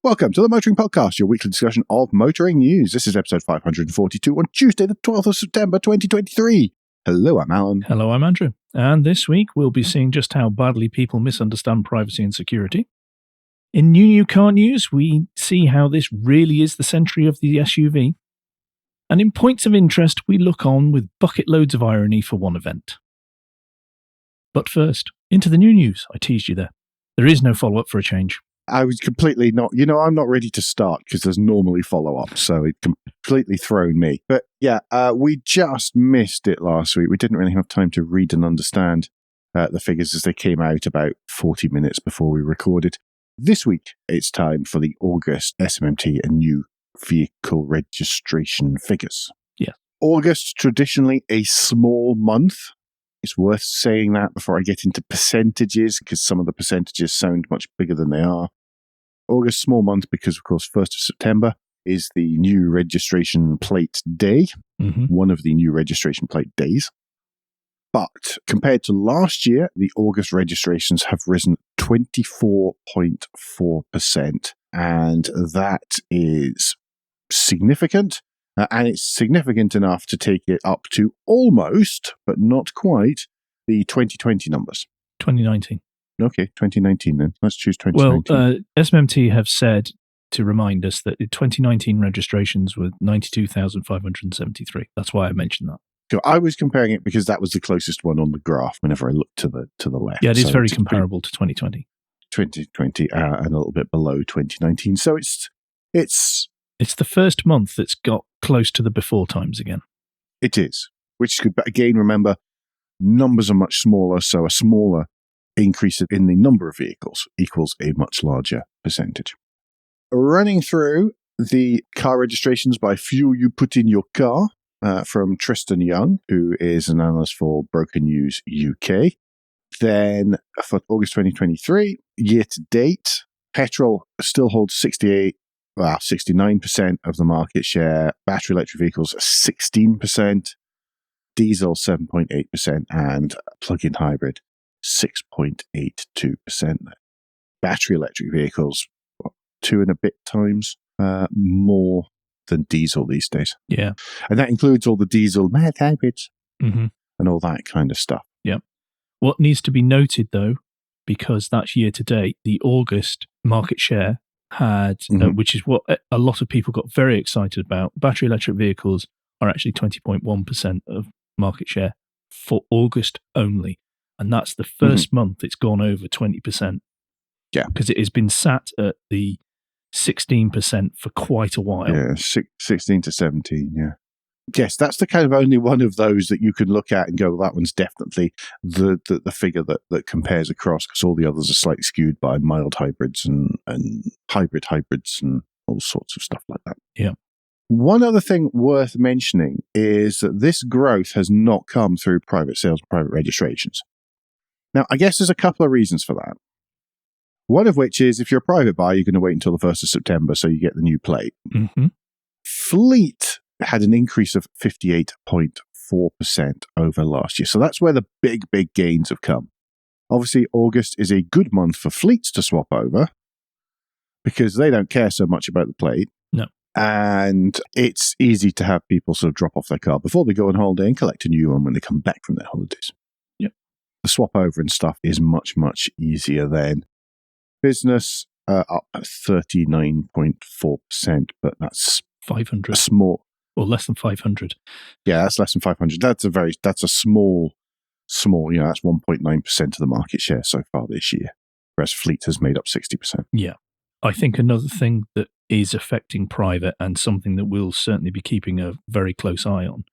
Welcome to the Motoring Podcast, your weekly discussion of motoring news. This is episode 542 on Tuesday, the 12th of September, 2023. Hello, I'm Alan. Hello, I'm Andrew. And this week, we'll be seeing just how badly people misunderstand privacy and security. In new car news, we see how this really is the century of the SUV. And in points of interest, we look on with bucket loads of irony for one event. But first, into the new news. I teased you there. There is no follow-up for a change. I was completely not, I'm not ready to start because there's normally follow-up, so it completely thrown me. But yeah, we just missed it last week. We didn't really have time to read and understand the figures as they came out about 40 minutes before we recorded. This week, it's time for the August SMMT and new vehicle registration figures. Yeah. August, traditionally a small month. It's worth saying that before I get into percentages, because some of the percentages sound much bigger than they are. August, small month, because, of course, 1st of September is the new registration plate day, one of the new registration plate days. But compared to last year, the August registrations have risen 24.4%, and that is significant. And it's significant enough to take it up to almost, but not quite, the 2020 numbers. 2019. Okay, 2019 then. Let's choose 2019. Well, SMMT have said, to remind us, that the 2019 registrations were 92,573. That's why I mentioned that. So I was comparing it because that was the closest one on the graph whenever I looked to the left. Yeah, it is very comparable to 2020. 2020 and a little bit below 2019. So it's the first month that's got close to the before times again. It is, which is good. But again, remember, numbers are much smaller, so a smaller increase in the number of vehicles equals a much larger percentage. Running through the car registrations by fuel you put in your car from Tristan Young, who is an analyst for Broker News UK. Then for August 2023, year to date, petrol still holds 69% of the market share, battery electric vehicles 16%, diesel 7.8%, and plug-in hybrid 6.82%. Battery electric vehicles, 2 and a bit times more than diesel these days. Yeah. And that includes all the diesel mild hybrids and all that kind of stuff. Yeah. What needs to be noted, though, because that's year to date, the August market share had, which is what a lot of people got very excited about. Battery electric vehicles are actually 20.1% of market share for August only. And that's the first month it's gone over 20%. Yeah. Because it has been sat at the 16% for quite a while. Yeah, 16 to 17, yeah. Yes, that's the kind of only one of those that you can look at and go, well, that one's definitely the figure that compares across, because all the others are slightly skewed by mild hybrids and hybrids and all sorts of stuff like that. Yeah. One other thing worth mentioning is that this growth has not come through private sales, private registrations. Now, I guess there's a couple of reasons for that. One of which is if you're a private buyer, you're going to wait until the 1st of September so you get the new plate. Fleet had an increase of 58.4% over last year. So that's where the big gains have come. Obviously, August is a good month for fleets to swap over because they don't care so much about the plate. No. And it's easy to have people sort of drop off their car before they go on holiday and collect a new one when they come back from their holidays. Yep. The swap over and stuff is much easier then. Business up 39.4%, but that's 500. A small, or less than 500. Yeah, that's less than 500. That's a small. That's 1.9% of the market share so far this year, whereas fleet has made up 60%. Yeah, I think another thing that is affecting private and something that we'll certainly be keeping a very close eye on,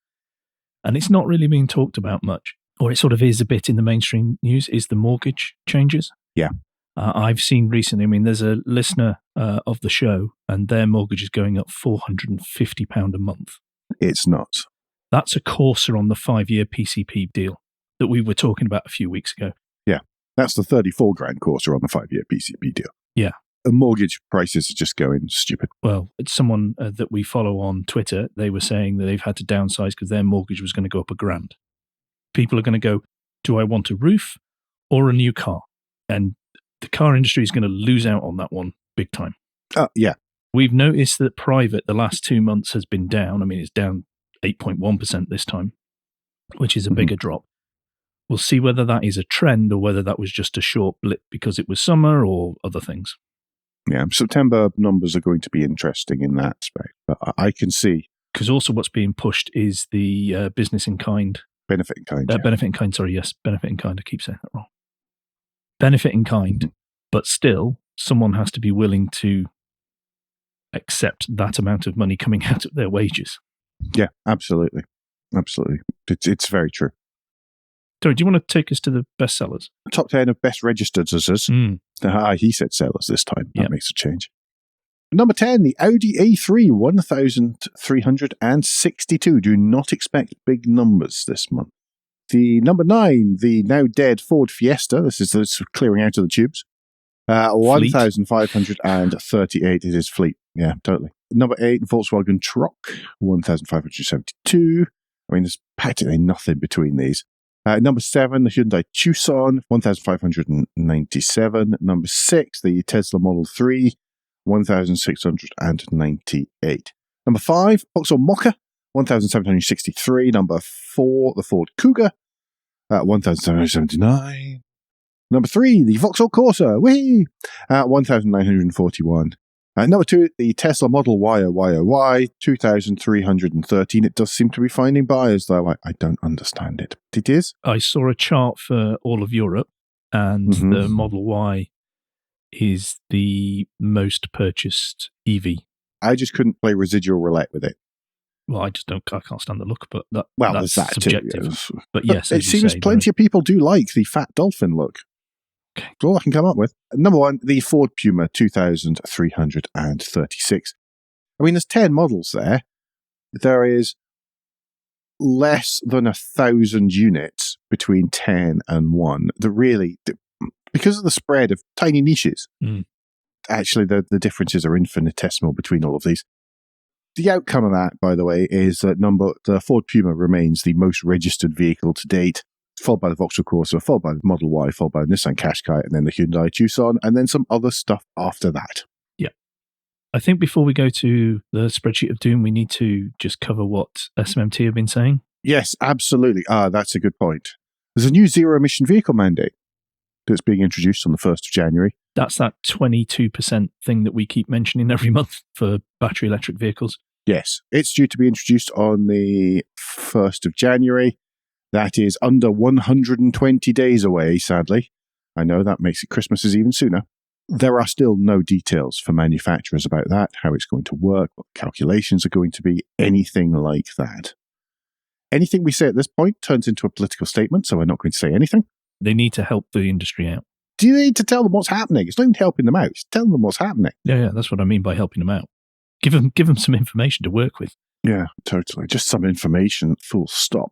and it's not really being talked about much, or it sort of is a bit in the mainstream news, is the mortgage changes. Yeah. I've seen recently, there's a listener of the show, and their mortgage is going up £450 a month. It's nuts. That's a Corsa on the 5-year PCP deal that we were talking about a few weeks ago. Yeah, that's the 34 grand Corsa on the 5-year PCP deal. Yeah. The mortgage prices are just going stupid. Well, it's someone that we follow on Twitter, they were saying that they've had to downsize because their mortgage was going to go up £1,000. People are going to go, do I want a roof or a new car? And the car industry is going to lose out on that one big time. Yeah. We've noticed that private, the last 2 months, has been down. I mean, it's down 8.1% this time, which is a bigger drop. We'll see whether that is a trend or whether that was just a short blip because it was summer or other things. Yeah, September numbers are going to be interesting in that aspect. But I can see. Because also what's being pushed is the business in kind. Benefit in kind. Benefit in kind, sorry, yes. Benefit in kind. I keep saying that wrong. Benefit in kind, but still, someone has to be willing to accept that amount of money coming out of their wages. Yeah, absolutely. Absolutely. It's very true. Sorry, do you want to take us to the best sellers? Top 10 of best registered sellers. He said sellers this time. That makes a change. Number 10, the Audi A3, 1,362. Do not expect big numbers this month. The number 9, the now dead Ford Fiesta. This is clearing out of the tubes. 1,538. It is fleet. Yeah, totally. Number 8, Volkswagen Truck, 1,572. I mean, there's practically nothing between these. Number 7, the Hyundai Tucson, 1,597. Number 6, the Tesla Model 3, 1,698. Number 5, Vauxhall Mokka, 1,763. Number 4, the Ford Kuga, 1,779. Number 3, the Vauxhall Corsa, 1,941. Number 2, the Tesla Model Y, 2,313. It does seem to be finding buyers, though. I don't understand it. It is? I saw a chart for all of Europe, and the Model Y is the most purchased EV. I just couldn't play residual roulette with it. Well, I can't stand the look, but that's that subjective. Too, yes. But yes, it seems plenty of people do like the fat dolphin look. Okay. That's all I can come up with. Number 1, the Ford Puma, 2,336. I mean, there's 10 models there. There is less than 1,000 units between 10 and 1. That really, because of the spread of tiny niches, actually the differences are infinitesimal between all of these. The outcome of that, by the way, is that the Ford Puma remains the most registered vehicle to date, followed by the Vauxhall Corsa, followed by the Model Y, followed by the Nissan Qashqai, and then the Hyundai Tucson, and then some other stuff after that. Yeah. I think before we go to the spreadsheet of doom, we need to just cover what SMMT have been saying. Yes, absolutely. That's a good point. There's a new zero-emission vehicle mandate that's being introduced on the 1st of January. That's that 22% thing that we keep mentioning every month for battery electric vehicles. Yes, it's due to be introduced on the 1st of January. That is under 120 days away, sadly. I know that makes it Christmas is even sooner. There are still no details for manufacturers about that, how it's going to work, what calculations are going to be, anything like that. Anything we say at this point turns into a political statement, so we're not going to say anything. They need to help the industry out. Do you need to tell them what's happening? It's not even helping them out. It's telling them what's happening. Yeah, that's what I mean by helping them out. Give them some information to work with. Yeah, totally. Just some information, full stop.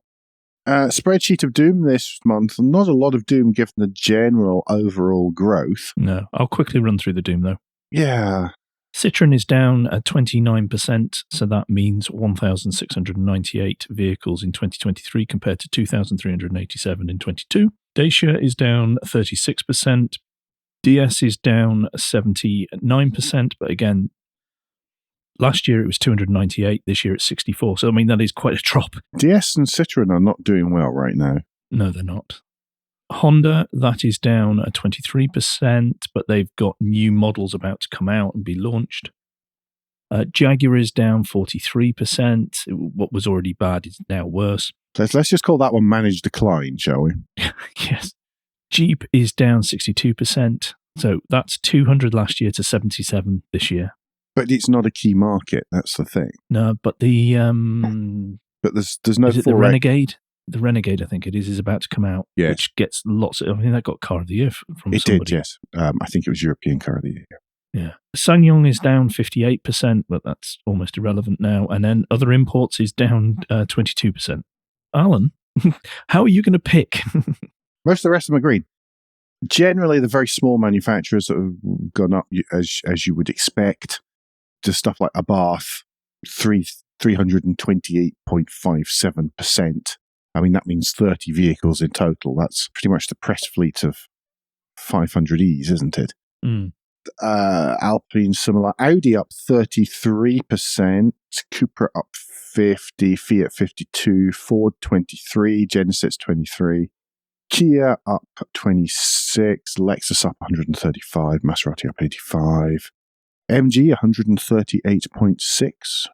Spreadsheet of doom this month. Not a lot of doom given the general overall growth. No, I'll quickly run through the doom though. Yeah. Citroen is down at 29%, so that means 1,698 vehicles in 2023 compared to 2,387 in 22. Dacia is down 36%. DS is down 79%, but again, last year it was 298, this year it's 64. So, I mean, that is quite a drop. DS and Citroen are not doing well right now. No, they're not. Honda, that is down at 23%, but they've got new models about to come out and be launched. Jaguar is down 43%. What was already bad is now worse. Let's just call that one managed decline, shall we? Yes. Jeep is down 62%. So that's 200 last year to 77 this year. But it's not a key market. That's the thing. No, but the but there's no. Is it the Renegade? The Renegade, I think it is about to come out. Yeah, which gets lots of. I think that got Car of the Year from it somebody. Did, yes. I think it was European Car of the Year. Yeah. SsangYong is down 58%, but that's almost irrelevant now. And then other imports is down 22%. Alan, how are you going to pick? Most of the rest of them are green. Generally, the very small manufacturers that have gone up as you would expect. Just stuff like Abarth, 328.57%. I mean, that means 30 vehicles in total. That's pretty much the press fleet of 500Es, isn't it? Mm. Alpine similar. Audi up 33%, Cupra up 50, Fiat 52, Ford 23, Genesis 23, Kia up 26, Lexus up 135, Maserati up 85, MG 138.6,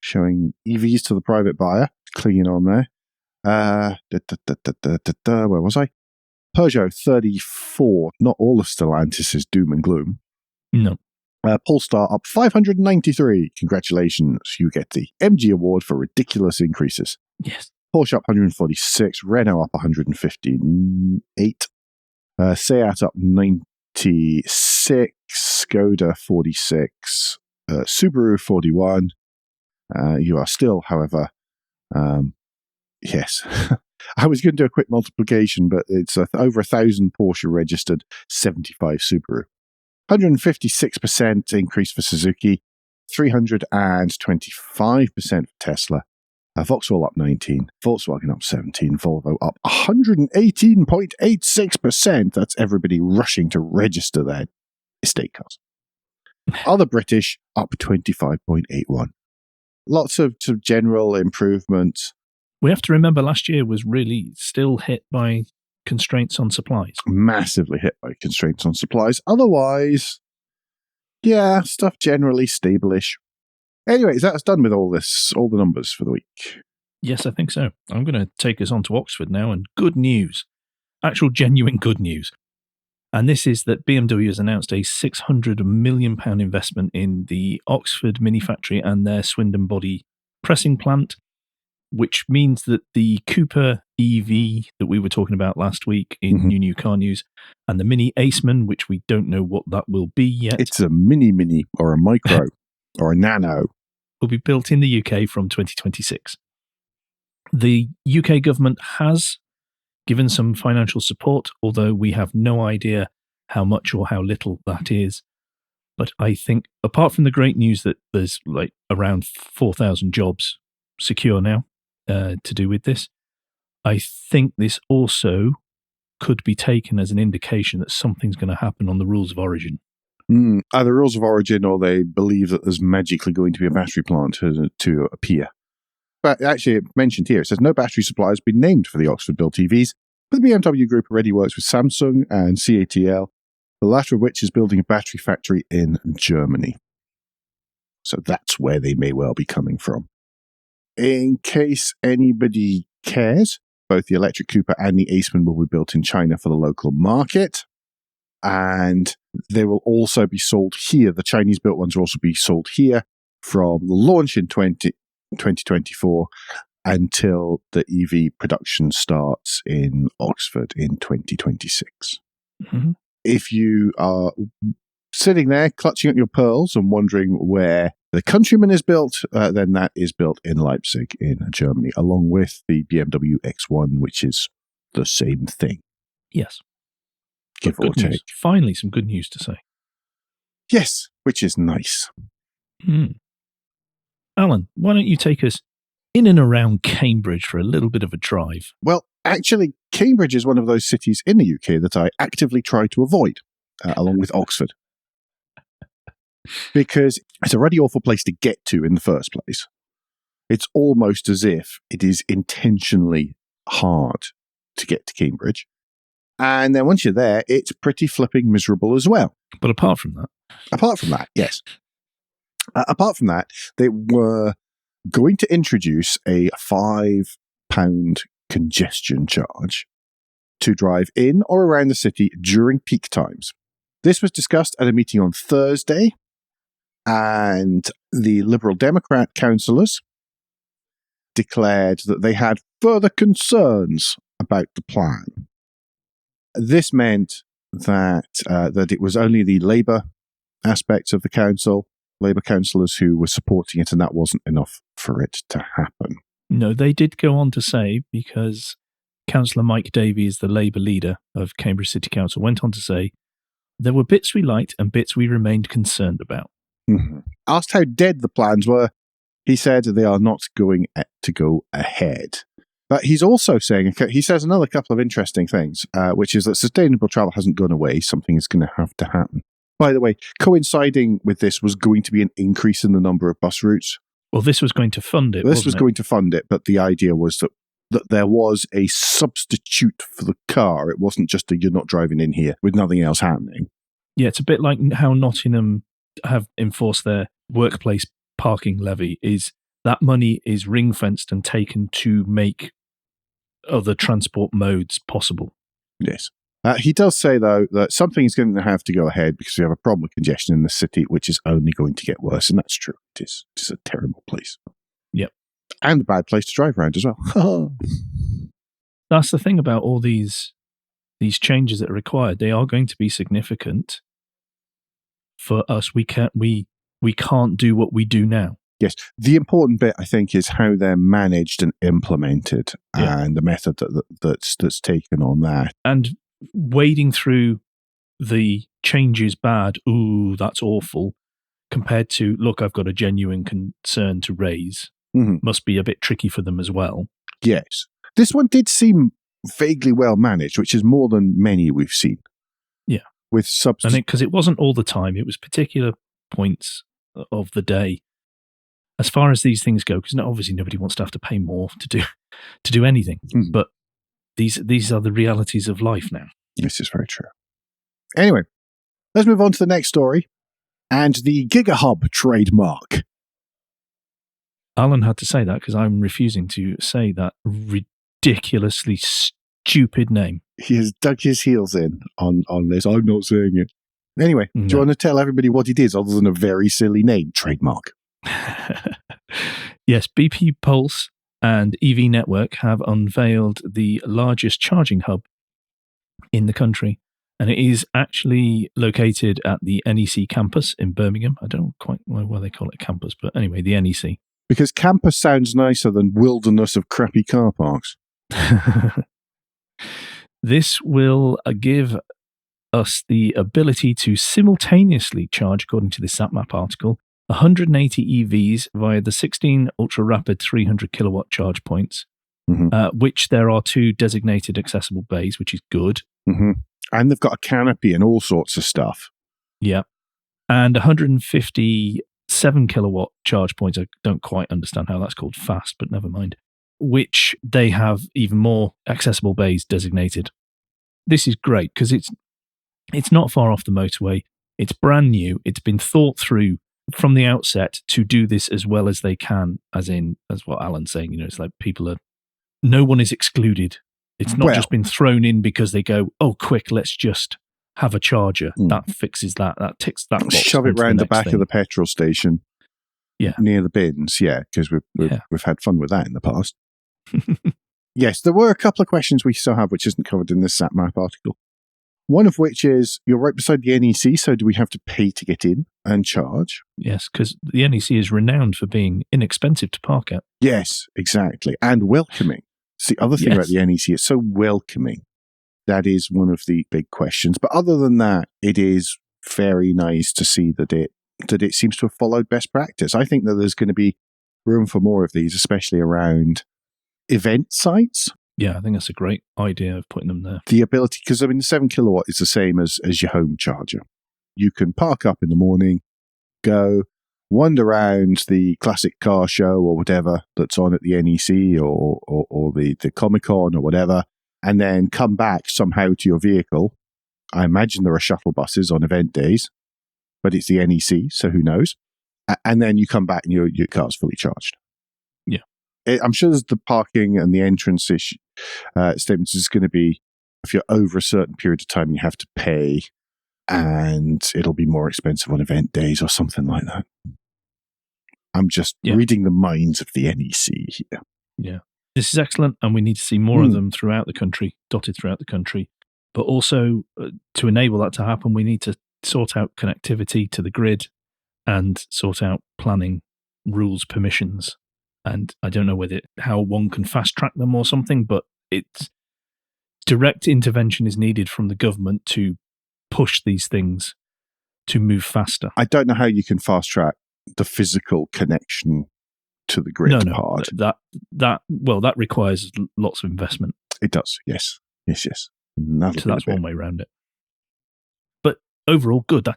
showing EVs to the private buyer, clinging on there. Where was I? Peugeot 34. Not all of Stellantis is doom and gloom. No. Polestar up 593. Congratulations, you get the MG award for ridiculous increases. Yes. Porsche up 146. Renault up 158. Seat up 96. Skoda 46. Subaru 41. You are still, however, yes. I was going to do a quick multiplication, but it's over 1,000 Porsche registered, 75 Subaru. 156% increase for Suzuki, 325% for Tesla. Vauxhall up 19, Volkswagen up 17, Volvo up 118.86%. That's everybody rushing to register their estate cars. Other British up 25.81. Lots of general improvements. We have to remember last year was really still hit by constraints on supplies. Massively hit by constraints on supplies. Otherwise, yeah, stuff generally stable-ish. Anyways, that's done with all the numbers for the week. Yes, I think so. I'm going to take us on to Oxford now, and good news. Actual genuine good news. And this is that BMW has announced a £600 million investment in the Oxford Mini Factory and their Swindon body pressing plant, which means that the Cooper EV that we were talking about last week in New Car News and the Mini Aceman, which we don't know what that will be yet. It's a mini or a micro or a nano. Will be built in the UK from 2026. The UK government has given some financial support, although we have no idea how much or how little that is. But I think, apart from the great news that there's like around 4,000 jobs secure now to do with this, I think this also could be taken as an indication that something's going to happen on the rules of origin. Either rules of origin or they believe that there's magically going to be a battery plant to appear. But actually, it mentioned here, it says no battery supply has been named for the Oxford-built EVs, but the BMW Group already works with Samsung and CATL, the latter of which is building a battery factory in Germany. So that's where they may well be coming from. In case anybody cares, both the electric Cooper and the Aceman will be built in China for the local market. And they will also be sold here. The Chinese-built ones will also be sold here from the launch in 2024 until the EV production starts in Oxford in 2026. Mm-hmm. If you are sitting there clutching at your pearls and wondering where the Countryman is built, then that is built in Leipzig in Germany, along with the BMW X1, which is the same thing. Yes. Give or take. Finally, some good news to say. Yes, which is nice. Alan, why don't you take us in and around Cambridge for a little bit of a drive? Well, actually, Cambridge is one of those cities in the UK that I actively try to avoid, along with Oxford. Because it's a really awful place to get to in the first place. It's almost as if it is intentionally hard to get to Cambridge. And then once you're there, it's pretty flipping miserable as well. But apart from that, yes. Apart from that, they were going to introduce a £5 congestion charge to drive in or around the city during peak times. This was discussed at a meeting on Thursday, and the Liberal Democrat councillors declared that they had further concerns about the plan. This meant that it was only the Labour aspects of the council, Labour councillors who were supporting it, and that wasn't enough for it to happen. No, they did go on to say, because Councillor Mike Davies, the Labour leader of Cambridge City Council, went on to say, there were bits we liked and bits we remained concerned about. Mm-hmm. Asked how dead the plans were, he said they are not going to go ahead. But he's also saying, he says another couple of interesting things, which is that sustainable travel hasn't gone away. Something is going to have to happen. By the way, coinciding with this was going to be an increase in the number of bus routes. Well, this was going to fund it. This was going to fund it, but the idea was that there was a substitute for the car. It wasn't just you're not driving in here with nothing else happening. Yeah, it's a bit like how Nottingham have enforced their workplace parking levy. Is that money is ring-fenced and taken to make other transport modes possible. Yes. He does say, though, that something is going to have to go ahead because we have a problem with congestion in the city, which is only going to get worse. And that's true. It is. It's a terrible place. Yep. And a bad place to drive around as well. That's the thing about all these changes that are required. They are going to be significant for us. We can't do what we do now. Yes. The important bit, I think, is how they're managed and implemented and the method that's taken on that. And wading through the changes bad, ooh, that's awful, compared to, look, I've got a genuine concern to raise, must be a bit tricky for them as well. Yes. This one did seem vaguely well managed, which is more than many we've seen. Yeah. With substance. Because it wasn't all the time. It was particular points of the day. As far as these things go, because obviously nobody wants to have to pay more to do anything. But these are the realities of life now. This is very true. Anyway, let's move on to the next story. And the GigaHub trademark. Alan had to say that because I'm refusing to say that ridiculously stupid name. He has dug his heels in on this. I'm not saying it. Anyway, do you want to tell everybody what it is other than a very silly name? Trademark. Yes, BP Pulse and EV Network have unveiled the largest charging hub in the country. And it is actually located at the NEC campus in Birmingham. I don't quite know why they call it a campus, but anyway, the NEC. Because campus sounds nicer than wilderness of crappy car parks. This will give us the ability to simultaneously charge, according to the SatMap article, 180 EVs via the 16 ultra-rapid 300 kilowatt charge points, which there are 2 designated accessible bays, which is good. And they've got a canopy and all sorts of stuff. Yeah. And 157 kilowatt charge points. I don't quite understand how that's called fast, but never mind. Which they have even more accessible bays designated. This is great because it's not far off the motorway. It's brand new. It's been thought through from the outset to do this as well as they can, as what Alan's saying. It's like no one is excluded. It's not just been thrown in because they go, oh, quick, let's just have a charger. That fixes that. That ticks that box. Shove it round the back of the petrol station. Yeah. Near the bins. Yeah, because we've had fun with that in the past. Yes, there were a couple of questions we still have which isn't covered in this SatMap article. One of which is, you're right beside the NEC, so do we have to pay to get in and charge? Yes, because the NEC is renowned for being inexpensive to park at. Yes, exactly. And welcoming. It's the other thing about the NEC, it's so welcoming. That is one of the big questions. But other than that, it is very nice to see that it seems to have followed best practice. I think that there's going to be room for more of these, especially around event sites. Yeah, I think that's a great idea of putting them there. The ability, because the 7 kilowatt is the same as your home charger. You can park up in the morning, go, wander around the classic car show or whatever that's on at the NEC or the Comic-Con or whatever, and then come back somehow to your vehicle. I imagine there are shuttle buses on event days, but it's the NEC, so who knows? And then you come back and your car's fully charged. Yeah. I'm sure there's the parking and the entrance issue. Statements is going to be, if you're over a certain period of time, you have to pay, and it'll be more expensive on event days or something like that. I'm just reading the minds of the NEC here. Yeah. This is excellent, and we need to see more of them throughout the country, dotted throughout the country. But also, to enable that to happen, we need to sort out connectivity to the grid and sort out planning, rules, permissions. And I don't know how one can fast track them or something, but it's direct intervention is needed from the government to push these things to move faster. I don't know how you can fast track the physical connection to the grid part. That requires lots of investment. It does, yes. So that's one way around it. But overall good.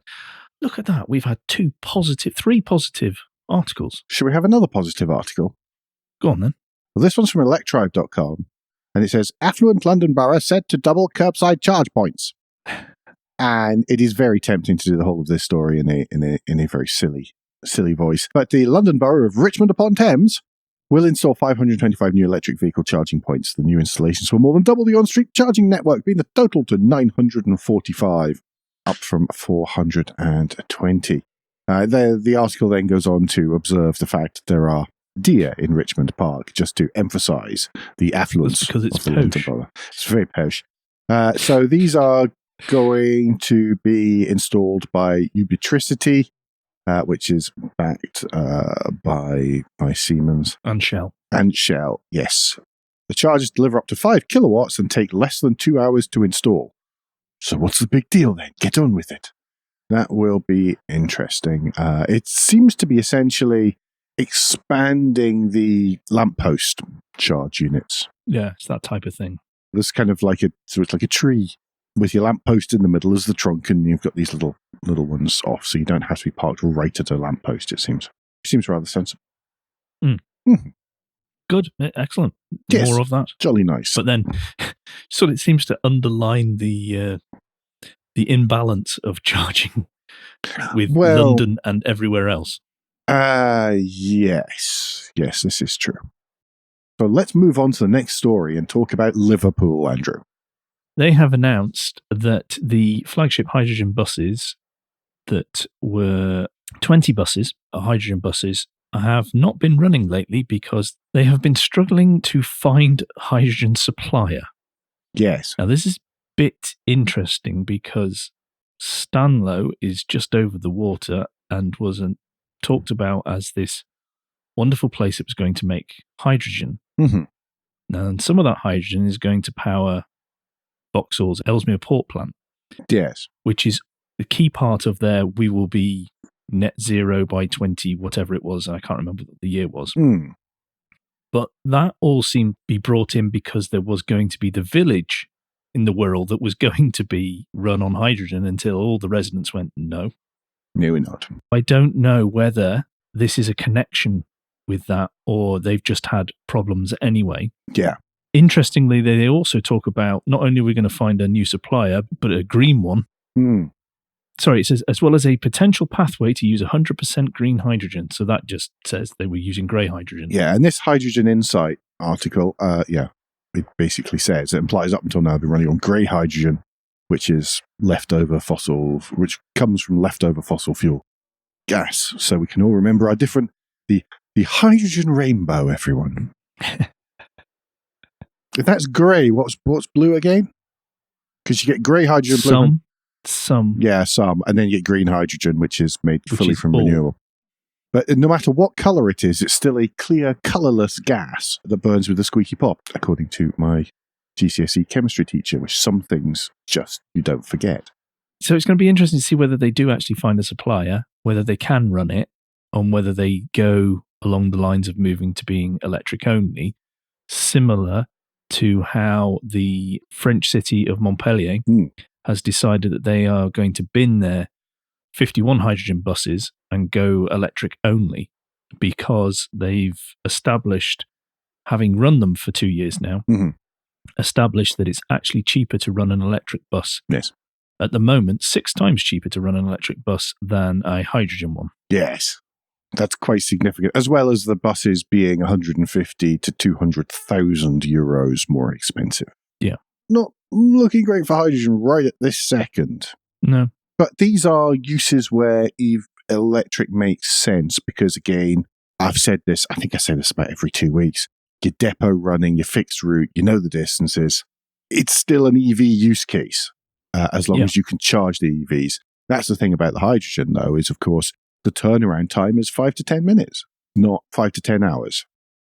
Look at that. We've had three positive articles. Should we have another positive article? Go on then. Well, this one's from electrive.com, and it says, affluent London Borough said to double curbside charge points. And it is very tempting to do the whole of this story in a very silly voice. But the London Borough of Richmond upon Thames will install 525 new electric vehicle charging points. The new installations will more than double the on-street charging network, being a total to 945, up from 420. The article then goes on to observe the fact that there are deer in Richmond Park, just to emphasise the affluence because it's of the London Borough. It's very posh. So these are going to be installed by Ubitricity, which is backed by Siemens. And Shell. And Shell, yes. The chargers deliver up to 5 kilowatts and take less than 2 hours to install. So what's the big deal then? Get on with it. That will be interesting. It seems to be essentially expanding the lamppost charge units. Yeah, it's that type of thing. There's kind of like it's like a tree with your lamppost in the middle as the trunk, and you've got these little ones off, so you don't have to be parked right at a lamppost, it seems. Seems rather sensible. Good. Excellent. Yes, more of that. Jolly nice. But then, so it seems to underline the imbalance of charging with London and everywhere else. Yes, this is true. So let's move on to the next story and talk about Liverpool, Andrew. They have announced that the flagship hydrogen buses that were 20 buses, hydrogen buses, have not been running lately because they have been struggling to find a hydrogen supplier. Yes. Now, this is a bit interesting because Stanlow is just over the water and was talked about as this wonderful place that was going to make hydrogen. Mm-hmm. Now, and some of that hydrogen is going to power Vauxhall's Ellesmere Port plant. Yes. Which is the key part of their we will be net zero by 20, whatever it was. I can't remember what the year was. But that all seemed to be brought in because there was going to be the village in the world that was going to be run on hydrogen until all the residents went, no. No, we're not. I don't know whether this is a connection with that or they've just had problems anyway. Yeah. Interestingly, they also talk about not only are we going to find a new supplier, but a green one. Sorry, it says, as well as a potential pathway to use 100% green hydrogen. So that just says they were using grey hydrogen. Yeah, and this Hydrogen Insight article, it basically says, it implies up until now they've been running on grey hydrogen, which is which comes from leftover fossil fuel gas. So we can all remember our different, the hydrogen rainbow, everyone. If that's grey, what's blue again? Because you get grey hydrogen, blue. Some. Yeah, some. And then you get green hydrogen, which is made fully from all renewable. But no matter what colour it is, it's still a clear, colourless gas that burns with a squeaky pop, according to my GCSE chemistry teacher, which some things just you don't forget. So it's going to be interesting to see whether they do actually find a supplier, whether they can run it, and whether they go along the lines of moving to being electric only, similar to how the French city of Montpellier has decided that they are going to bin their 51 hydrogen buses and go electric only because they've established, having run them for 2 years now, established that it's actually cheaper to run an electric bus. Yes. At the moment, 6 times cheaper to run an electric bus than a hydrogen one. Yes. That's quite significant, as well as the buses being 150 to 200,000 euros more expensive. Yeah. Not looking great for hydrogen right at this second. No. But these are uses where electric makes sense because, again, I've said this, I think I say this about every 2 weeks. Your depot running, your fixed route, you know the distances. It's still an EV use case as long as you can charge the EVs. That's the thing about the hydrogen, though, is, of course, the turnaround time is 5 to 10 minutes, not 5 to 10 hours.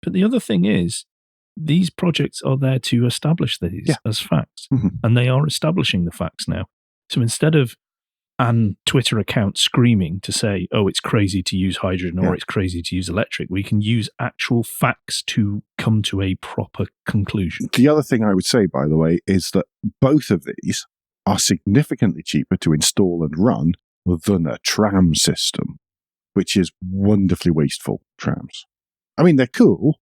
But the other thing is, these projects are there to establish these as facts. And they are establishing the facts now. So instead of an Twitter account screaming to say, oh, it's crazy to use hydrogen or it's crazy to use electric, we can use actual facts to come to a proper conclusion. The other thing I would say, by the way, is that both of these are significantly cheaper to install and run than a tram system, which is wonderfully wasteful, trams. I mean, they're cool,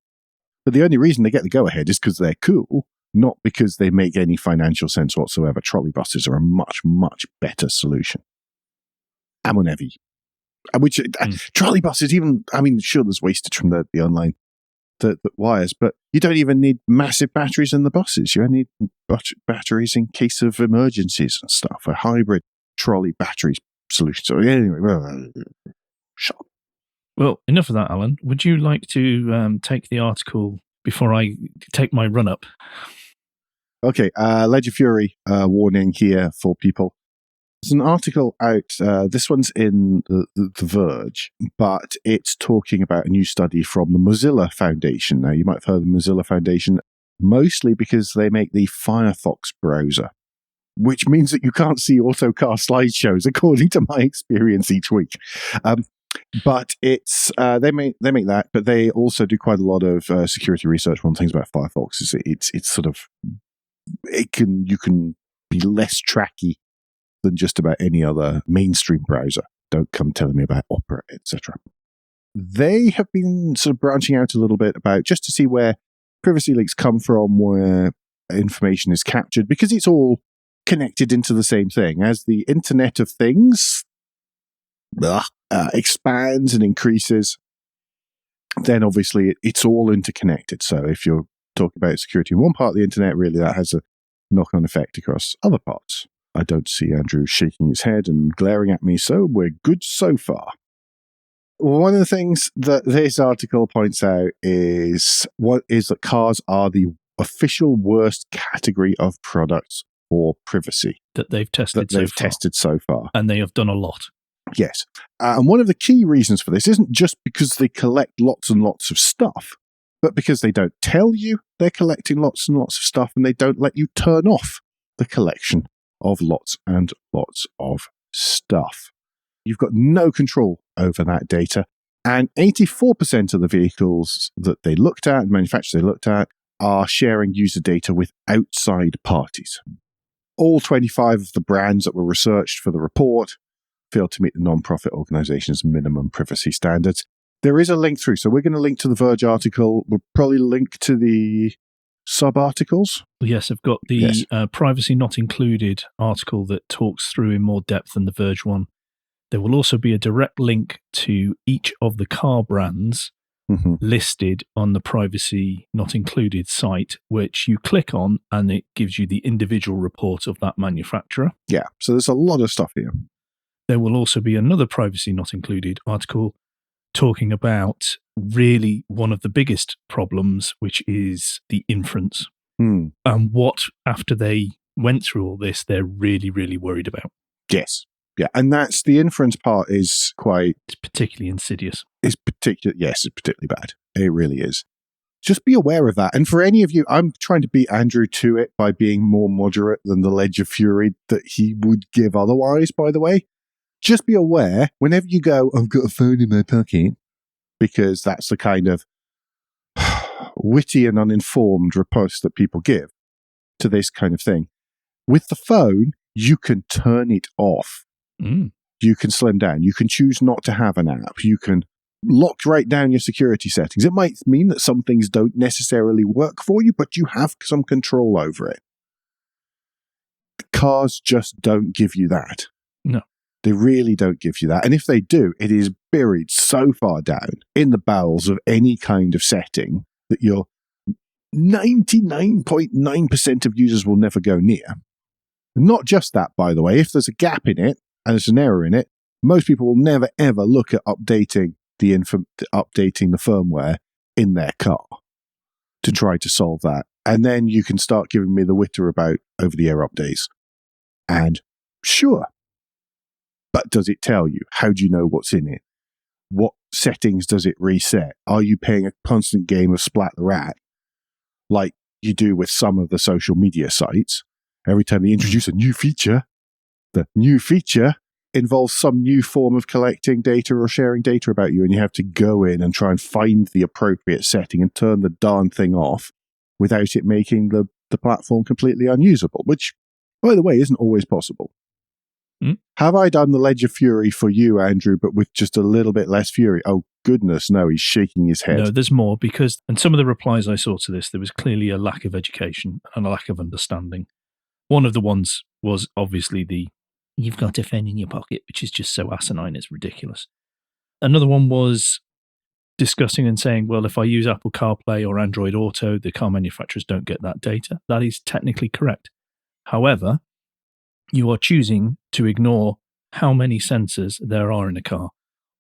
but the only reason they get the go-ahead is because they're cool, not because they make any financial sense whatsoever. Trolley buses are a much, much better solution. Ammonevi. Which trolley buses, even, I mean, sure, there's wastage from the online the wires, but you don't even need massive batteries in the buses. You only need batteries in case of emergencies and stuff. A hybrid trolley battery solution. So anyway, shut up. Well, enough of that, Alan. Would you like to take the article before I take my run-up? Okay, Ledger Fury warning here for people. There's an article out, this one's in the Verge, but it's talking about a new study from the Mozilla Foundation. Now, you might have heard of the Mozilla Foundation, mostly because they make the Firefox browser, which means that you can't see AutoCAR slideshows, according to my experience each week. But it's they make that, but they also do quite a lot of security research. One of the things about Firefox is it's sort of you can be less tracky than just about any other mainstream browser. Don't come telling me about Opera, etc. They have been sort of branching out a little bit about just to see where privacy leaks come from, where information is captured, because it's all connected into the same thing. As the Internet of Things expands and increases, then obviously it's all interconnected. So if you're talking about security in one part of the internet, really that has a knock-on effect across other parts. I don't see Andrew shaking his head and glaring at me, so we're good so far. One of the things that this article points out is that cars are the official worst category of products for privacy that they've tested so far. And they have done a lot. Yes. And one of the key reasons for this isn't just because they collect lots and lots of stuff, but because they don't tell you they're collecting lots and lots of stuff, and they don't let you turn off the collection of lots and lots of stuff. You've got no control over that data. And 84% of the vehicles that they looked at, and manufacturers they looked at, are sharing user data with outside parties. All 25 of the brands that were researched for the report failed to meet the non-profit organization's minimum privacy standards. There is a link through, so we're going to link to the Verge article. We'll probably link to the sub-articles. Yes, I've got the Privacy Not Included article that talks through in more depth than the Verge one. There will also be a direct link to each of the car brands listed on the Privacy Not Included site, which you click on and it gives you the individual report of that manufacturer. Yeah, so there's a lot of stuff here. There will also be another Privacy Not Included article talking about really one of the biggest problems, which is the inference. And what, after they went through all this, they're really, really worried about. Yes. Yeah. And that's the inference part is quite... It's particularly insidious. Yes, it's particularly bad. It really is. Just be aware of that. And for any of you, I'm trying to beat Andrew to it by being more moderate than the Ledger Fury that he would give otherwise, by the way. Just be aware, whenever you go, I've got a phone in my pocket, because that's the kind of witty and uninformed riposte that people give to this kind of thing. With the phone, you can turn it off. You can slim down. You can choose not to have an app. You can lock right down your security settings. It might mean that some things don't necessarily work for you, but you have some control over it. Cars just don't give you that. No. They really don't give you that. And if they do, it is buried so far down in the bowels of any kind of setting that your 99.9% of users will never go near. Not just that, by the way. If there's a gap in it and there's an error in it, most people will never, ever look at updating the firmware in their car to try to solve that. And then you can start giving me the witter about over-the-air updates. And sure. But does it tell you? How do you know what's in it? What settings does it reset? Are you playing a constant game of Splat the Rat like you do with some of the social media sites? Every time they introduce a new feature, the new feature involves some new form of collecting data or sharing data about you, and you have to go in and try and find the appropriate setting and turn the darn thing off without it making the platform completely unusable, which By the way, isn't always possible. Have I done the Ledger Fury for you, Andrew, but with just a little bit less fury? Oh, goodness, no, he's shaking his head. No, there's more because, and some of the replies I saw to this, there was clearly a lack of education and a lack of understanding. One of the ones was obviously the, you've got a phone in your pocket, which is just so asinine, it's ridiculous. Another one was discussing and saying, well, if I use Apple CarPlay or Android Auto, the car manufacturers don't get that data. That is technically correct. However, you are choosing to ignore how many sensors there are in a car,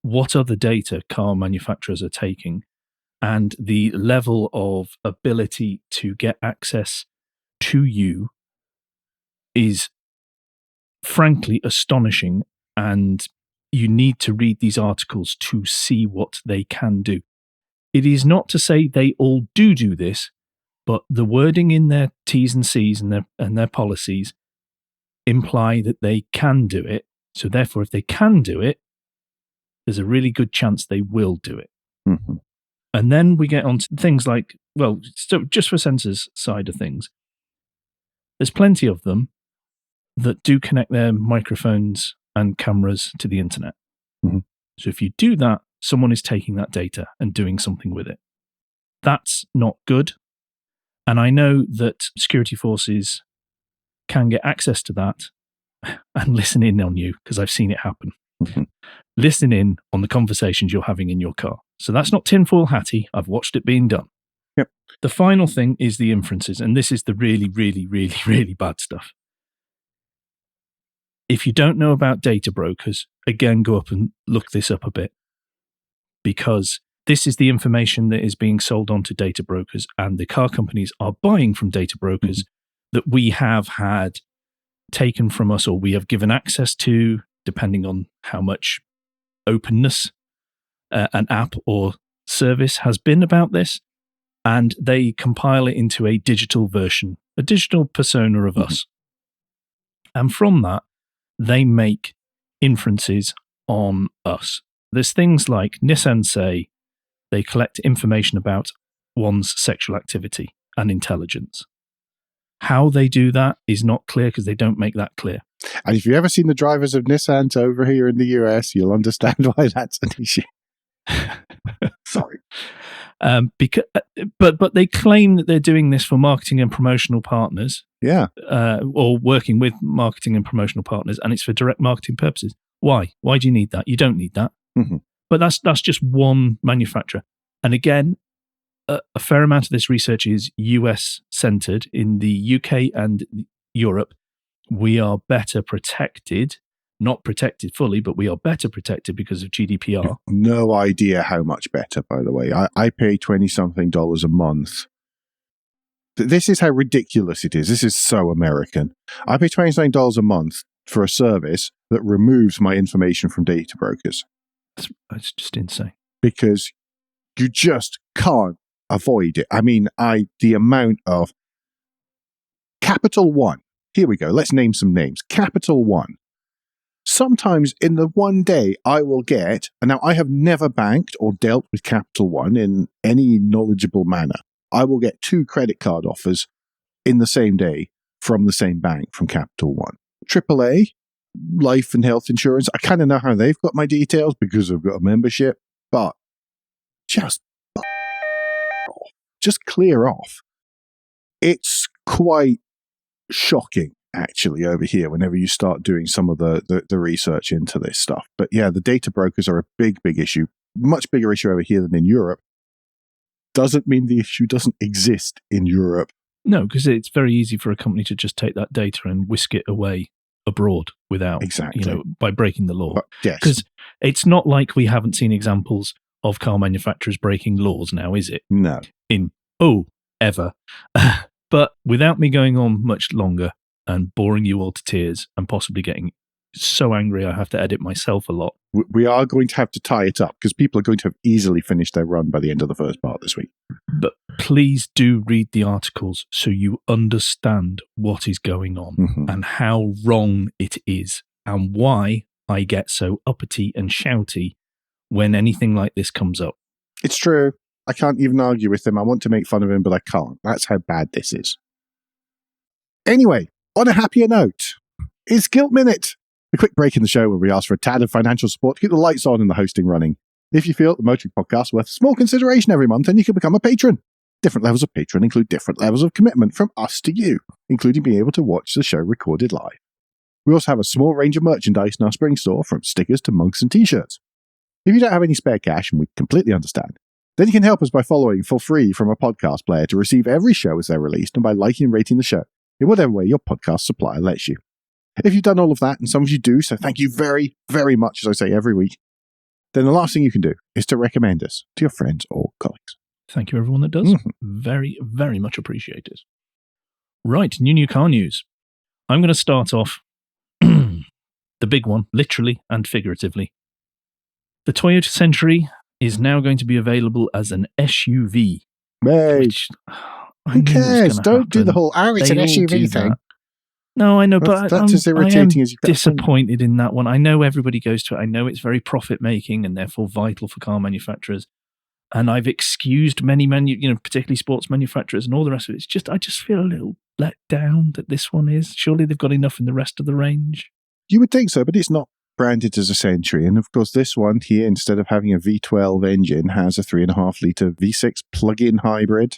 what other data car manufacturers are taking, and the level of ability to get access to you is frankly astonishing. And you need to read these articles to see what they can do. It is not to say they all do this, but the wording in their T's and C's and their policies imply that they can do it. So therefore, if they can do it, there's a really good chance they will do it. Mm-hmm. And then we get on to things like, well, so just for sensors side of things, there's plenty of them that do connect their microphones and cameras to the internet. Mm-hmm. So if you do that, someone is taking that data and doing something with it. That's not good. And I know that security forces can get access to that and listen in on you, because I've seen it happen. Mm-hmm. Listen in on the conversations you're having in your car. So that's not tinfoil hatty. I've watched it being done. Yep. The final thing is the inferences. And this is the really, really, really, really bad stuff. If you don't know about data brokers, again, go up and look this up a bit, because this is the information that is being sold on to data brokers, and the car companies are buying from data brokers that we have had taken from us, or we have given access to, depending on how much openness an app or service has been about this. And they compile it into a digital version, a digital persona of us. And from that, they make inferences on us. There's things like Nissan say they collect information about one's sexual activity and intelligence. How they do that is not clear, because they don't make that clear. And if you've ever seen the drivers of Nissans over here in the US, you'll understand why that's an issue. Sorry. But they claim that they're doing this for marketing and promotional partners. Yeah. Or working with marketing and promotional partners, and it's for direct marketing purposes. Why? Why do you need that? You don't need that. Mm-hmm. But that's just one manufacturer. And again, a fair amount of this research is US centered. In the UK and Europe, we are better protected. Not protected fully, but we are better protected because of GDPR. No idea how much better, by the way. I pay $20-something a month. This is how ridiculous it is. This is so American. I pay $20 a month for a service that removes my information from data brokers. It's just insane. Because you just can't avoid it. I mean, the amount of Capital One. Here we go. Let's name some names. Capital One. Sometimes in the one day I will get, and now I have never banked or dealt with Capital One in any knowledgeable manner. I will get 2 credit card offers in the same day from the same bank, from Capital One. AAA, life and health insurance, I kind of know how they've got my details because I've got a membership, but just clear off. It's quite shocking, actually, over here whenever you start doing some of the research into this stuff. But yeah, the data brokers are a big issue, much bigger issue over here than in Europe. Doesn't mean the issue doesn't exist in Europe. No, because it's very easy for a company to just take that data and whisk it away abroad without, by breaking the law. Because yes. It's not like we haven't seen examples of car manufacturers breaking laws now, is it? No. Ever. But without me going on much longer and boring you all to tears and possibly getting so angry I have to edit myself a lot. We are going to have to tie it up because people are going to have easily finished their run by the end of the first part this week. But please do read the articles so you understand what is going on and how wrong it is and why I get so uppity and shouty when anything like this comes up. It's true. I can't even argue with him. I want to make fun of him, but I can't. That's how bad this is. Anyway, On a happier note, it's Guilt Minute, a quick break in the show where we ask for a tad of financial support to keep the lights on and the hosting running. If you feel the Motoring Podcast is worth small consideration every month, then you can become a patron. Different levels of patron include different levels of commitment from us to you, including being able to watch the show recorded live. We also have a small range of merchandise in our spring store, from stickers to mugs and t-shirts. If you don't have any spare cash, and we completely understand, then you can help us by following for free from a podcast player to receive every show as they're released, and by liking and rating the show in whatever way your podcast supplier lets you. If you've done all of that, and some of you do, so thank you very, very much, as I say every week, then the last thing you can do is to recommend us to your friends or colleagues. Thank you, everyone that does. Mm-hmm. Very, very much appreciated. Right, new car news. I'm going to start off the big one, literally and figuratively. The Toyota Century is now going to be available as an SUV. Hey, Which, who cares? Don't do the whole, it's an They all SUV do thing. that. No, I know, but That's as irritating as you can. Disappointed in that one. I know everybody goes to it. I know it's very profit-making and therefore vital for car manufacturers. And I've excused many, particularly sports manufacturers and all the rest of it. It's just, I just feel a little let down that this one is. Surely they've got enough in the rest of the range. You would think so, but it's not branded as a Century. And of course, this one here, instead of having a V12 engine, has a 3.5-litre V6 plug-in hybrid.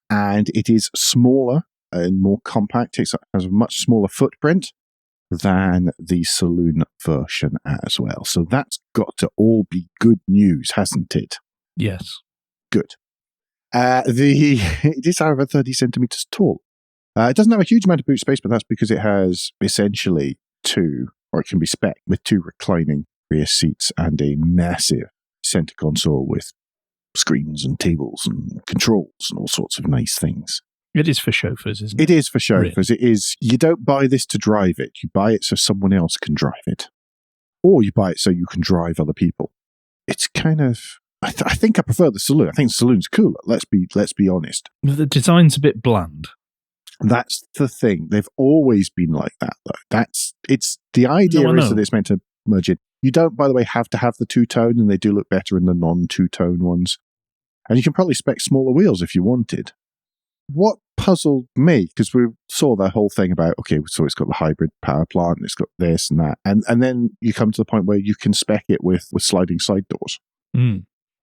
And it is smaller and more compact. It has a much smaller footprint than the saloon version as well. So that's got to all be good news, hasn't it? Yes. Good. It is, however, 30 centimetres tall. It doesn't have a huge amount of boot space, but that's because it has essentially it can be spec'd with 2 reclining rear seats and a massive centre console with screens and tables and controls and all sorts of nice things. It is for chauffeurs, isn't it? It is for chauffeurs. Really? It is. You don't buy this to drive it. You buy it so someone else can drive it. Or you buy it so you can drive other people. It's kind of... I think I prefer the saloon. I think the saloon's cooler. Let's be honest. The design's a bit bland. That's the thing. They've always been like that, though. The idea is that it's meant to merge in. You don't, by the way, have to have the two-tone, and they do look better in the non-two-tone ones. And you can probably spec smaller wheels if you wanted. What puzzled me, because we saw the whole thing about, okay, so it's got the hybrid power plant, and it's got this and that, and then you come to the point where you can spec it with sliding side doors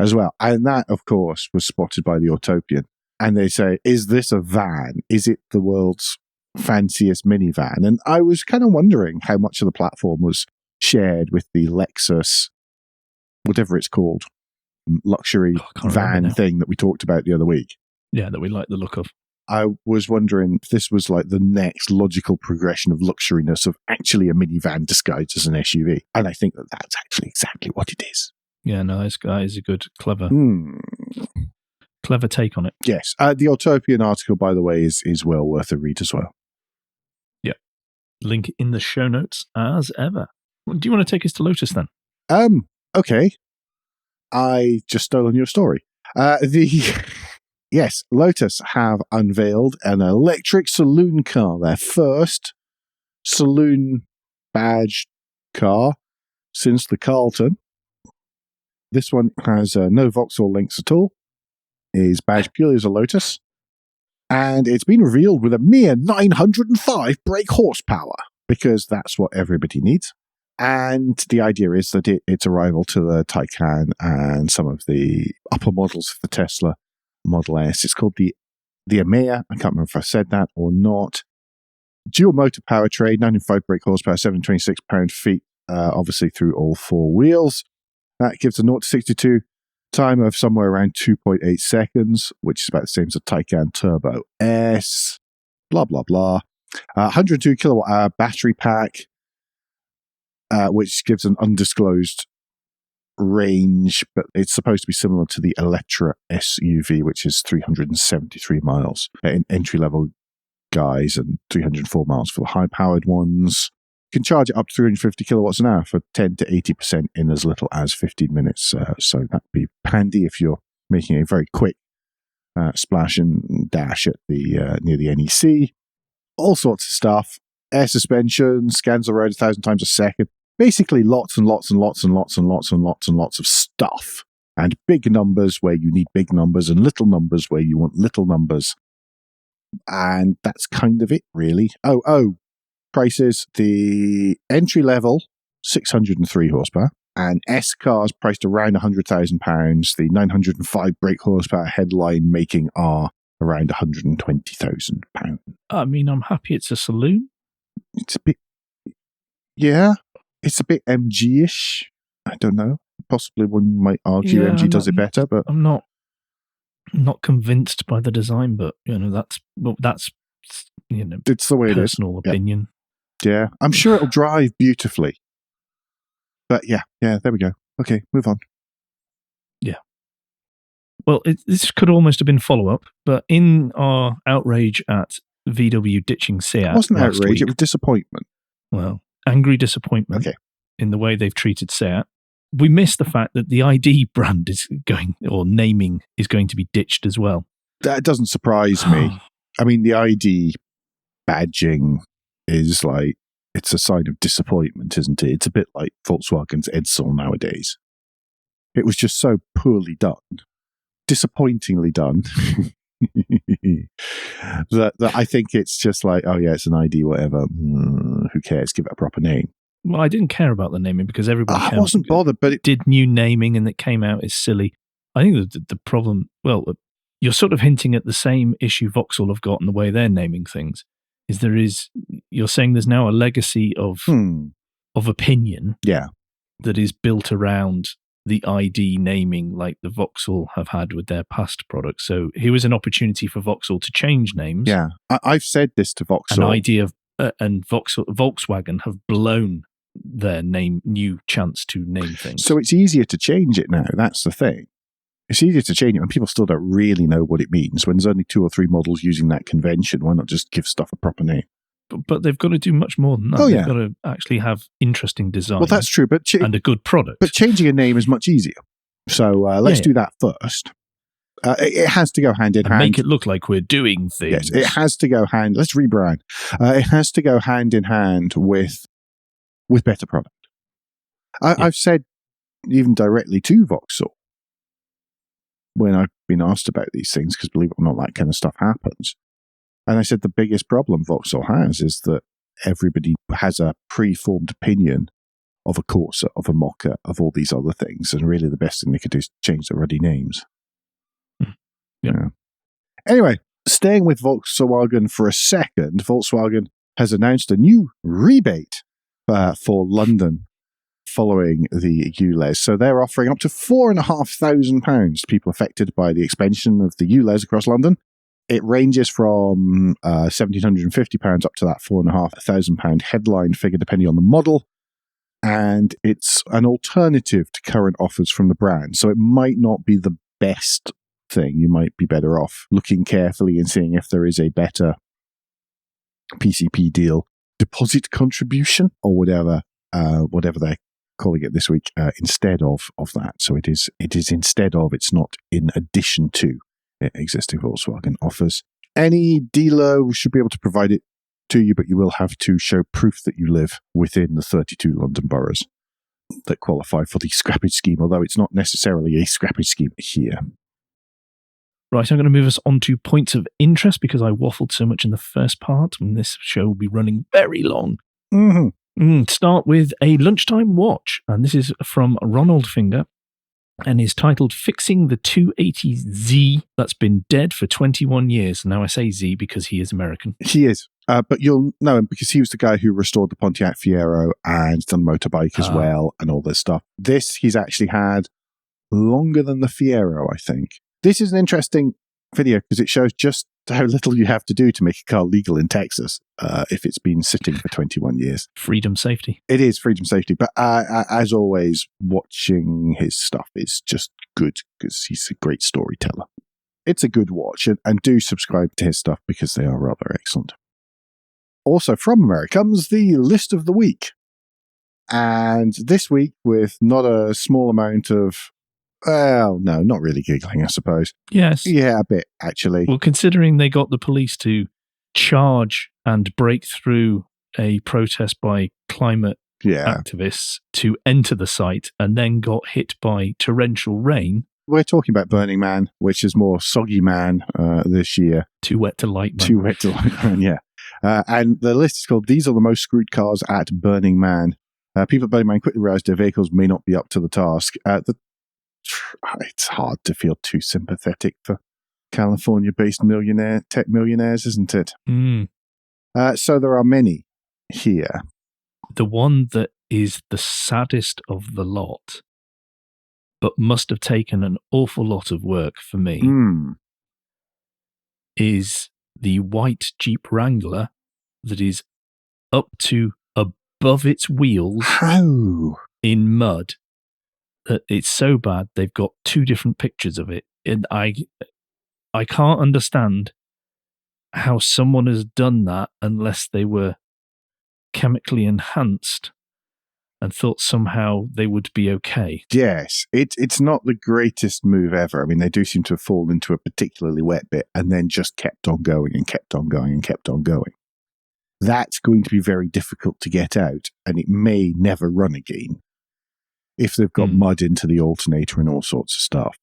as well. And that, of course, was spotted by the Autopian. And they say, is this a van? Is it the world's fanciest minivan? And I was kind of wondering how much of the platform was shared with the Lexus, whatever it's called, luxury van thing that we talked about the other week. Yeah, that we like the look of. I was wondering if this was like the next logical progression of luxuriness of actually a minivan disguised as an SUV. And I think that that's actually exactly what it is. Yeah, no, this guy is a good, clever take on it. Yes. The Autopian article, by the way, is well worth a read as well. Yeah. Link in the show notes as ever. Do you want to take us to Lotus then? Okay. I just stolen your story. Yes, Lotus have unveiled an electric saloon car, their first saloon badge car since the Carlton. This one has no Vauxhall links at all, is badged purely as a Lotus, and it's been revealed with a mere 905 brake horsepower, because that's what everybody needs. And the idea is that its arrival to the Taycan and some of the upper models of the Tesla Model S. It's called the EMEA. I can't remember if I said that or not. Dual motor powertrain, 905 brake horsepower, 726 pound-feet, obviously through all 4 wheels. That gives a 0 to 62 time of somewhere around 2.8 seconds, which is about the same as a Taycan Turbo S. Blah, blah, blah. 102 kilowatt hour battery pack, which gives an undisclosed range, but it's supposed to be similar to the Electra SUV, which is 373 miles in entry-level guys and 304 miles for the high-powered ones. You can charge it up to 350 kilowatts an hour for 10 to 80% in as little as 15 minutes. So that'd be handy if you're making a very quick splash and dash at the near the NEC. All sorts of stuff. Air suspension, scans the road 1,000 times a second. Basically lots and lots and lots and lots and lots and lots and lots of stuff. And big numbers where you need big numbers and little numbers where you want little numbers. And that's kind of it, really. Oh, prices. The entry level, 603 horsepower. And S cars priced around £100,000. The 905 brake horsepower headline making are around £120,000. I mean, I'm happy it's a saloon. It's a bit, yeah, it's a bit MG-ish. I don't know. Possibly one might argue MG does it better, but I'm not convinced by the design. But that's it's the way it is. Personal opinion. Yeah, I'm sure it'll drive beautifully. But yeah, there we go. Okay, move on. Yeah. Well, this could almost have been follow-up, but in our outrage at VW ditching Seat, it wasn't outrage, week, it was disappointment. Well, angry disappointment in the way they've treated Seat. We missed the fact that the ID brand naming is going to be ditched as well. That doesn't surprise me. I mean, the ID badging is like, it's a sign of disappointment, isn't it? It's a bit like Volkswagen's Edsel nowadays. It was just so poorly done, disappointingly done, that I think it's just like, oh yeah, it's an ID, whatever. Who cares? Give it a proper name. Well, I didn't care about the naming because everybody I wasn't bothered, but it did new naming and it came out as silly. I think the problem, well, you're sort of hinting at the same issue Vauxhall have got in the way they're naming things. You're saying there's now a legacy of opinion that is built around the ID naming like the Vauxhall have had with their past products. So here was an opportunity for Vauxhall to change names. Yeah, I've said this to Vauxhall. An idea of, and Volkswagen have blown their new chance to name things. So it's easier to change it now. That's the thing. It's easier to change it when people still don't really know what it means. When there's only 2 or 3 models using that convention, why not just give stuff a proper name? But they've got to do much more than that. They've got to actually have interesting design. Well, that's true, and a good product. But changing a name is much easier. So let's do that first. It has to go hand in hand. Make it look like we're doing things. Yes, it has to go hand. Let's rebrand. It has to go hand in hand with better product. I've said even directly to Vauxhall when I've been asked about these things, because believe it or not, that kind of stuff happens. And I said the biggest problem Vauxhall has is that everybody has a preformed opinion of a Corsa, of a Mocha, of all these other things. And really the best thing they could do is change their ruddy names. Yeah. Anyway, staying with Volkswagen for a second, Volkswagen has announced a new rebate for London following the ULEZ. So they're offering up to £4,500 to people affected by the expansion of the ULEZ across London. It ranges from £1,750 up to that £4,500 headline figure, depending on the model. And it's an alternative to current offers from the brand. So it might not be the best thing. You might be better off looking carefully and seeing if there is a better PCP deal, deposit contribution, or whatever they're calling it this week, instead of that. So it is instead of, it's not in addition to existing Volkswagen offers. Any dealer should be able to provide it to you, but you will have to show proof that you live within the 32 London boroughs that qualify for the scrappage scheme, although it's not necessarily a scrappage scheme here. Right, I'm going to move us on to points of interest because I waffled so much in the first part, and this show will be running very long. Start with a lunchtime watch, and this is from Ronald Finger, and is titled Fixing the 280Z that's been dead for 21 years. Now I say Z because he is American. He is, but you'll know him because he was the guy who restored the Pontiac Fiero and done motorbike as well and all this stuff. This he's actually had longer than the Fiero, I think. This is an interesting video because it shows just how little you have to do to make a car legal in Texas if it's been sitting for 21 years. Freedom safety. It is freedom safety. But as always, watching his stuff is just good because he's a great storyteller. It's a good watch, and do subscribe to his stuff because they are rather excellent. Also from America comes the list of the week. And this week, with not a small amount of, well, no, not really giggling, I suppose. Yes. Yeah, a bit, actually. Well, considering they got the police to charge and break through a protest by climate activists to enter the site and then got hit by torrential rain. we're talking about Burning Man, which is more Soggy Man this year. Too Wet to Light Man. Too Wet to Light Man, yeah. And the list is called These Are the Most Screwed Cars at Burning Man. People at Burning Man quickly realized their vehicles may not be up to the task. It's hard to feel too sympathetic for California-based tech millionaires, isn't it? Mm. So there are many here. The one that is the saddest of the lot, but must have taken an awful lot of work for me, is the white Jeep Wrangler that is up to above its wheels in mud. It's so bad they've got two different pictures of it. And I can't understand how someone has done that unless they were chemically enhanced and thought somehow they would be okay. Yes, it's not the greatest move ever. I mean, they do seem to have fallen into a particularly wet bit and then just kept on going and kept on going and kept on going. That's going to be very difficult to get out, and it may never run again if they've got mud into the alternator and all sorts of stuff.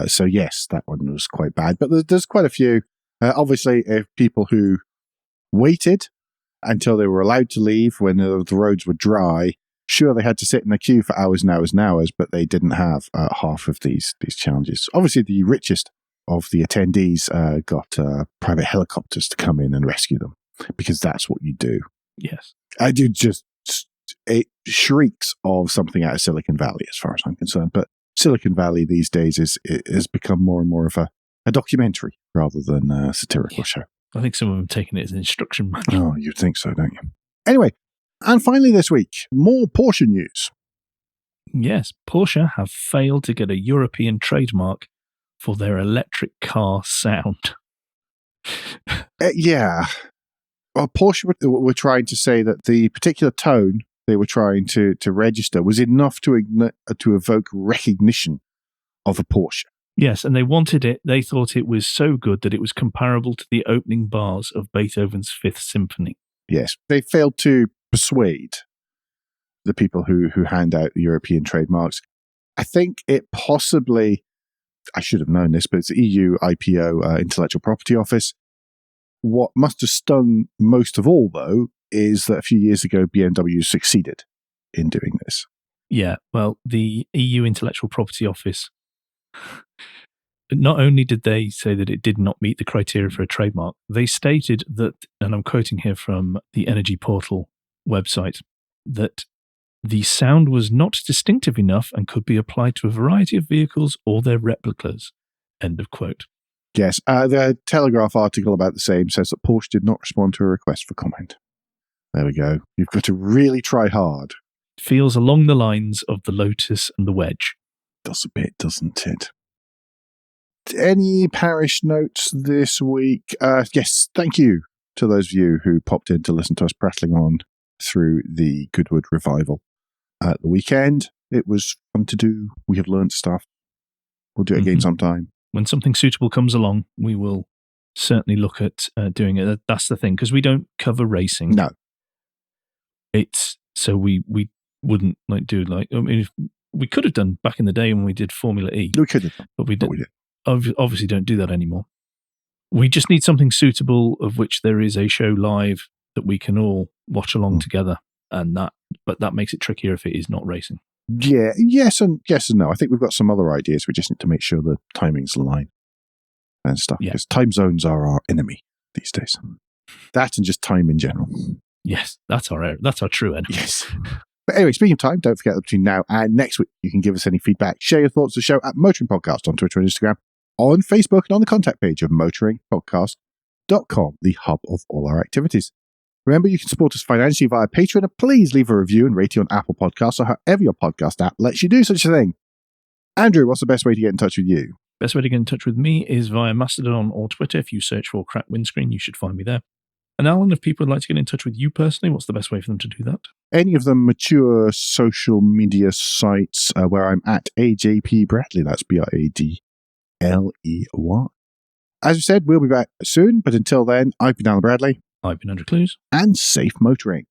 So yes, that one was quite bad. But there's quite a few. Obviously, people who waited until they were allowed to leave when the roads were dry. Sure, they had to sit in the queue for hours and hours and hours, but they didn't have half of these challenges. Obviously, the richest of the attendees got private helicopters to come in and rescue them, because that's what you do. Yes. I do just... It shrieks of something out of Silicon Valley, as far as I'm concerned. But Silicon Valley these days has become more and more of a documentary rather than a satirical show. I think some of them have taken it as an instruction manual. Oh, you'd think so, don't you? Anyway, and finally this week, more Porsche news. Yes, Porsche have failed to get a European trademark for their electric car sound. Yeah. Well, Porsche were trying to say that the particular tone they were trying to register was enough to evoke recognition of a Porsche. Yes, and they wanted it. They thought it was so good that it was comparable to the opening bars of Beethoven's Fifth Symphony. Yes, they failed to persuade the people who hand out the European trademarks. I think it possibly, I should have known this, but it's the EU IPO Intellectual Property Office. What must have stung most of all, though, is that a few years ago, BMW succeeded in doing this. Yeah, well, the EU Intellectual Property Office, not only did they say that it did not meet the criteria for a trademark, they stated that, and I'm quoting here from the Energy Portal website, that the sound was not distinctive enough and could be applied to a variety of vehicles or their replicas. End of quote. Yes, the Telegraph article about the same says that Porsche did not respond to a request for comment. There we go. You've got to really try hard. Feels along the lines of the Lotus and the Wedge. Does a bit, doesn't it? Any parish notes this week? Yes, thank you to those of you who popped in to listen to us prattling on through the Goodwood revival at the weekend. It was fun to do. We have learned stuff. We'll do it again sometime. When something suitable comes along, we will certainly look at doing it. That's the thing, because we don't cover racing. No. It's so we wouldn't do we could have done back in the day when we did Formula E. We could have done, but we obviously don't do that anymore. We just need something suitable of which there is a show live that we can all watch along together, but that makes it trickier if it is not racing. Yeah, yes and no. I think we've got some other ideas. We just need to make sure the timings align and stuff. Because time zones are our enemy these days. That and just time in general. Yes, that's our true enemy. Yes. But anyway, speaking of time, don't forget that between now and next week, you can give us any feedback. Share your thoughts of the show at Motoring Podcast on Twitter and Instagram, on Facebook, and on the contact page of motoringpodcast.com, the hub of all our activities. Remember, you can support us financially via Patreon, and please leave a review and rating on Apple Podcasts or however your podcast app lets you do such a thing. Andrew, what's the best way to get in touch with you? Best way to get in touch with me is via Mastodon or Twitter. If you search for Cracked Windscreen, you should find me there. And Alan, if people would like to get in touch with you personally, what's the best way for them to do that? Any of the mature social media sites where I'm at AJP Bradley. That's BRADLEY. As we said, we'll be back soon, but until then, I've been Alan Bradley. I've been Andrew Clues. And safe motoring.